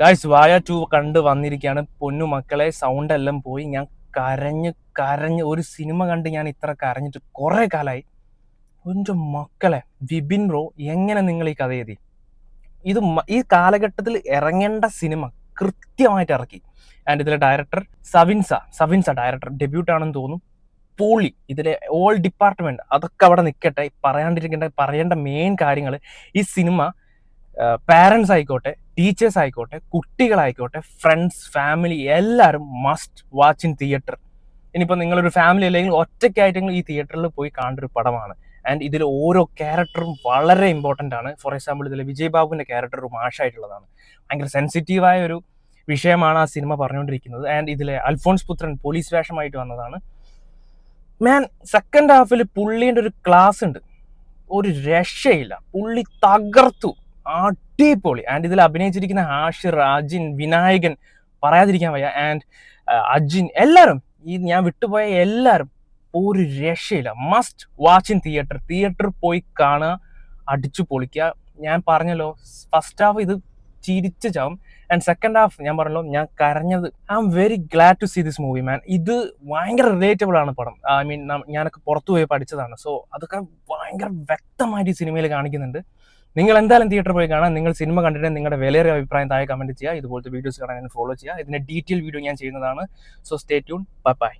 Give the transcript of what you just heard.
Guys വായ 2 കണ്ട് വന്നിരിക്കുകയാണ്. പൊന്നു മക്കളെ, സൗണ്ട് എല്ലാം പോയി. ഞാൻ കരഞ്ഞ് കരഞ്ഞ് ഒരു സിനിമ കണ്ട് ഞാൻ ഇത്ര കരഞ്ഞിട്ട് കുറെ കാലമായി. എൻ്റെ മക്കളെ, വിപിൻ ബ്രോ എങ്ങനെ നിങ്ങൾ ഈ കഥ എഴുതി? ഇത് ഈ കാലഘട്ടത്തിൽ ഇറങ്ങേണ്ട സിനിമ കൃത്യമായിട്ട് ഇറക്കി. ആൻഡ് ഇതിലെ ഡയറക്ടർ സവിൻസ ഡയറക്ടർ ഡെബ്യൂട്ട് ആണെന്ന് തോന്നുന്നു. പൊളി. ഇതിലെ ഓൾ ഡിപ്പാർട്ട്മെന്റ് അതൊക്കെ അവിടെ നിൽക്കട്ടെ. പറയേണ്ട മെയിൻ കാര്യങ്ങൾ, ഈ സിനിമ പാരൻസ് ആയിക്കോട്ടെ, ടീച്ചേഴ്സ് ആയിക്കോട്ടെ, കുട്ടികളായിക്കോട്ടെ, ഫ്രണ്ട്സ്, ഫാമിലി എല്ലാവരും മസ്റ്റ് വാച്ച് ഇൻ തിയേറ്റർ. ഇനിയിപ്പോൾ നിങ്ങളൊരു ഫാമിലി അല്ലെങ്കിൽ ഒറ്റയ്ക്കായിട്ടെങ്കിലും ഈ തിയേറ്ററിൽ പോയി കാണേണ്ട ഒരു പടമാണ്. ആൻഡ് ഇതിൽ ഓരോ ക്യാരക്ടറും വളരെ ഇമ്പോർട്ടൻ്റ് ആണ്. ഫോർ എക്സാമ്പിൾ ഇതിൽ വിജയ് ബാബുവിൻ്റെ ക്യാരക്ടർ ഒരു മാഷായിട്ടുള്ളതാണ്. ഭയങ്കര സെൻസിറ്റീവായ ഒരു വിഷയമാണ് ആ സിനിമ പറഞ്ഞുകൊണ്ടിരിക്കുന്നത്. ആൻഡ് ഇതിലെ അൽഫോൺസ് പുത്രൻ പോലീസ് വേഷമായിട്ട് വന്നതാണ്. മാൻ, സെക്കൻഡ് ഹാഫിൽ പുള്ളീൻ്റെ ഒരു ക്ലാസ് ഉണ്ട്, ഒരു രക്ഷയില്ല. പുള്ളി തകർത്തു, അടിപൊളി. ആൻഡ് ഇതിൽ അഭിനയിച്ചിരിക്കുന്ന ഹാഷിർ, അജിൻ, വിനായകൻ പറയാതിരിക്കാൻ വയ്യ. ആൻഡ് അജിൻ, എല്ലാവരും, ഈ ഞാൻ വിട്ടുപോയ എല്ലാവരും ഒരു രക്ഷയില്ല. മസ്റ്റ് വാച്ച് ഇൻ തിയേറ്റർ പോയി കാണുക, അടിച്ചു പൊളിക്കുക. ഞാൻ പറഞ്ഞല്ലോ, ഫസ്റ്റ് ഹാഫ് ഇത് ചിരിച്ചു ചാവും. ആൻഡ് സെക്കൻഡ് ഹാഫ് ഞാൻ പറഞ്ഞല്ലോ, ഞാൻ കരഞ്ഞത്. I am very glad to see this movie man. ഇത് ഭയങ്കര റിലേറ്റബിൾ ആണ് പടം. ഐ മീൻ, ഞാനൊക്കെ പുറത്തു പോയി പഠിച്ചതാണ്. സോ അതൊക്കെ ഭയങ്കര വ്യക്തമായിട്ട് ഈ സിനിമയിൽ കാണിക്കുന്നുണ്ട്. നിങ്ങൾ എന്തായാലും തിയേറ്ററിൽ പോയി കാണാം. നിങ്ങൾ സിനിമ കണ്ടിട്ട് നിങ്ങളുടെ വിലയേറിയ അഭിപ്രായം താഴെ കമന്റ് ചെയ്യുക. ഇതുപോലത്തെ വീഡിയോസ് കാണാൻ ഫോളോ ചെയ്യുക. ഇതിന്റെ ഡീറ്റെയിൽ വീഡിയോ ഞാൻ ചെയ്യുന്നതാണ്. So stay tune. Bye bye.